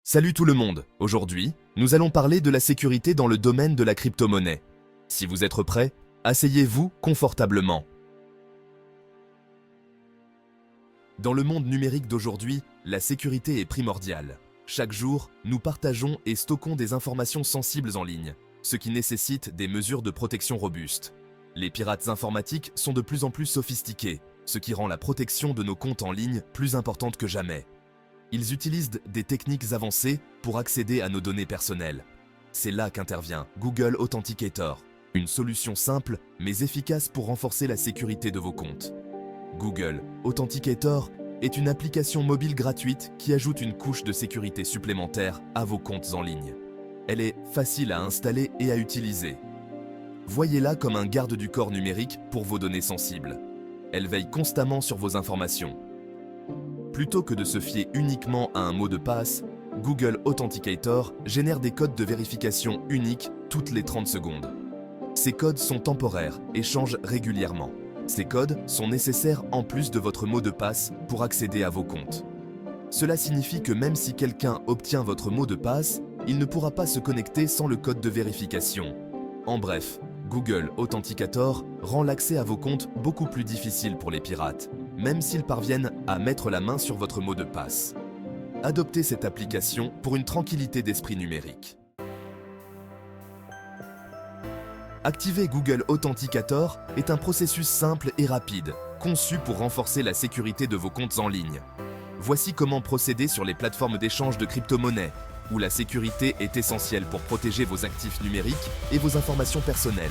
Salut tout le monde. Aujourd'hui, nous allons parler de la sécurité dans le domaine de la crypto-monnaie. Si vous êtes prêts, asseyez-vous confortablement. Dans le monde numérique d'aujourd'hui, la sécurité est primordiale. Chaque jour, nous partageons et stockons des informations sensibles en ligne, ce qui nécessite des mesures de protection robustes. Les pirates informatiques sont de plus en plus sophistiqués, ce qui rend la protection de nos comptes en ligne plus importante que jamais. Ils utilisent des techniques avancées pour accéder à nos données personnelles. C'est là qu'intervient Google Authenticator, une solution simple mais efficace pour renforcer la sécurité de vos comptes. Google Authenticator est une application mobile gratuite qui ajoute une couche de sécurité supplémentaire à vos comptes en ligne. Elle est facile à installer et à utiliser. Voyez-la comme un garde du corps numérique pour vos données sensibles. Elle veille constamment sur vos informations. Plutôt que de se fier uniquement à un mot de passe, Google Authenticator génère des codes de vérification uniques toutes les 30 secondes. Ces codes sont temporaires et changent régulièrement. Ces codes sont nécessaires en plus de votre mot de passe pour accéder à vos comptes. Cela signifie que même si quelqu'un obtient votre mot de passe, il ne pourra pas se connecter sans le code de vérification. En bref, Google Authenticator rend l'accès à vos comptes beaucoup plus difficile pour les pirates, même s'ils parviennent à mettre la main sur votre mot de passe. Adoptez cette application pour une tranquillité d'esprit numérique. Activer Google Authenticator est un processus simple et rapide, conçu pour renforcer la sécurité de vos comptes en ligne. Voici comment procéder sur les plateformes d'échange de crypto-monnaies, où la sécurité est essentielle pour protéger vos actifs numériques et vos informations personnelles.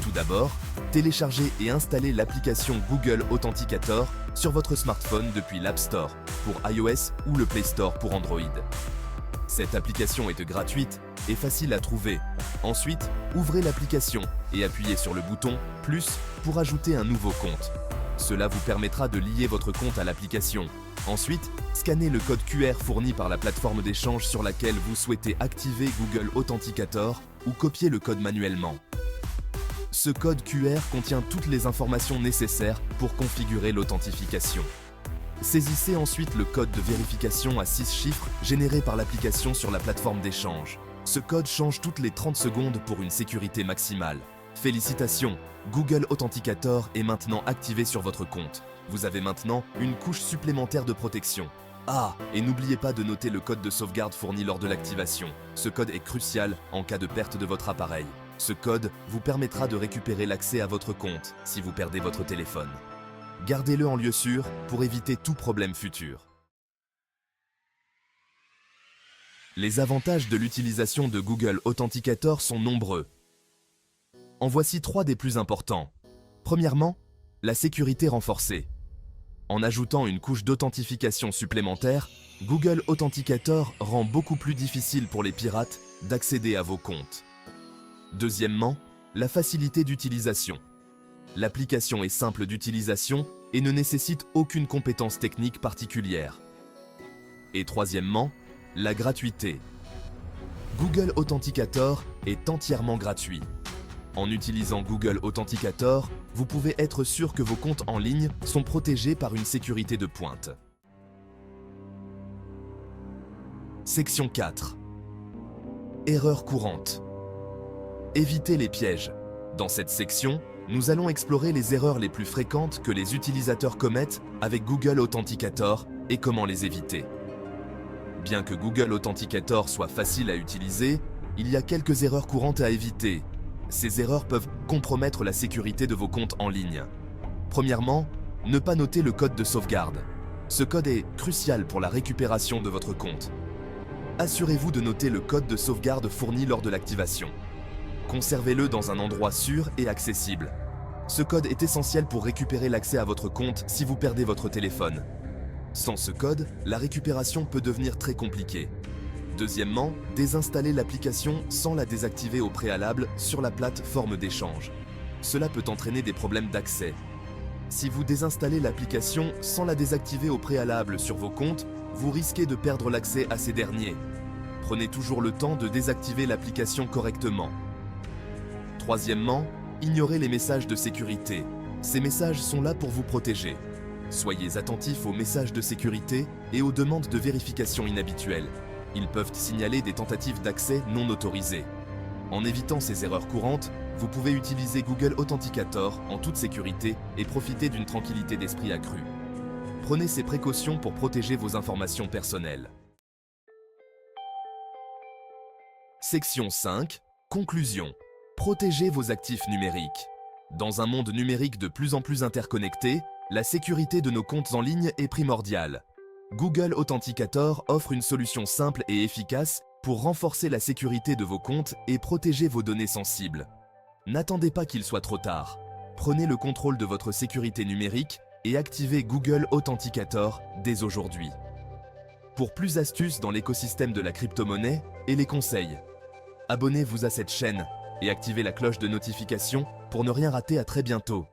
Tout d'abord, téléchargez et installez l'application Google Authenticator sur votre smartphone depuis l'App Store pour iOS ou le Play Store pour Android. Cette application est gratuite et facile à trouver. Ensuite, ouvrez l'application et appuyez sur le bouton « Plus » pour ajouter un nouveau compte. Cela vous permettra de lier votre compte à l'application. Ensuite, scannez le code QR fourni par la plateforme d'échange sur laquelle vous souhaitez activer Google Authenticator ou copiez le code manuellement. Ce code QR contient toutes les informations nécessaires pour configurer l'authentification. Saisissez ensuite le code de vérification à 6 chiffres généré par l'application sur la plateforme d'échange. Ce code change toutes les 30 secondes pour une sécurité maximale. Félicitations, Google Authenticator est maintenant activé sur votre compte. Vous avez maintenant une couche supplémentaire de protection. Ah, et n'oubliez pas de noter le code de sauvegarde fourni lors de l'activation. Ce code est crucial en cas de perte de votre appareil. Ce code vous permettra de récupérer l'accès à votre compte si vous perdez votre téléphone. Gardez-le en lieu sûr pour éviter tout problème futur. Les avantages de l'utilisation de Google Authenticator sont nombreux. En voici 3 des plus importants. Premièrement, la sécurité renforcée. En ajoutant une couche d'authentification supplémentaire, Google Authenticator rend beaucoup plus difficile pour les pirates d'accéder à vos comptes. Deuxièmement, la facilité d'utilisation. L'application est simple d'utilisation et ne nécessite aucune compétence technique particulière. Et troisièmement, la gratuité. Google Authenticator est entièrement gratuit. En utilisant Google Authenticator, vous pouvez être sûr que vos comptes en ligne sont protégés par une sécurité de pointe. Section 4. Erreurs courantes. Évitez les pièges. Dans cette section, nous allons explorer les erreurs les plus fréquentes que les utilisateurs commettent avec Google Authenticator et comment les éviter. Bien que Google Authenticator soit facile à utiliser, il y a quelques erreurs courantes à éviter. Ces erreurs peuvent compromettre la sécurité de vos comptes en ligne. Premièrement, ne pas noter le code de sauvegarde. Ce code est crucial pour la récupération de votre compte. Assurez-vous de noter le code de sauvegarde fourni lors de l'activation. Conservez-le dans un endroit sûr et accessible. Ce code est essentiel pour récupérer l'accès à votre compte si vous perdez votre téléphone. Sans ce code, la récupération peut devenir très compliquée. Deuxièmement, désinstallez l'application sans la désactiver au préalable sur la plateforme d'échange. Cela peut entraîner des problèmes d'accès. Si vous désinstallez l'application sans la désactiver au préalable sur vos comptes, vous risquez de perdre l'accès à ces derniers. Prenez toujours le temps de désactiver l'application correctement. Troisièmement, ignorez les messages de sécurité. Ces messages sont là pour vous protéger. Soyez attentifs aux messages de sécurité et aux demandes de vérification inhabituelles. Ils peuvent signaler des tentatives d'accès non autorisées. En évitant ces erreurs courantes, vous pouvez utiliser Google Authenticator en toute sécurité et profiter d'une tranquillité d'esprit accrue. Prenez ces précautions pour protéger vos informations personnelles. Section 5. Conclusion. Protégez vos actifs numériques. Dans un monde numérique de plus en plus interconnecté, la sécurité de nos comptes en ligne est primordiale. Google Authenticator offre une solution simple et efficace pour renforcer la sécurité de vos comptes et protéger vos données sensibles. N'attendez pas qu'il soit trop tard. Prenez le contrôle de votre sécurité numérique et activez Google Authenticator dès aujourd'hui. Pour plus d'astuces dans l'écosystème de la crypto-monnaie et les conseils, abonnez-vous à cette chaîne et activez la cloche de notification pour ne rien rater. À très bientôt.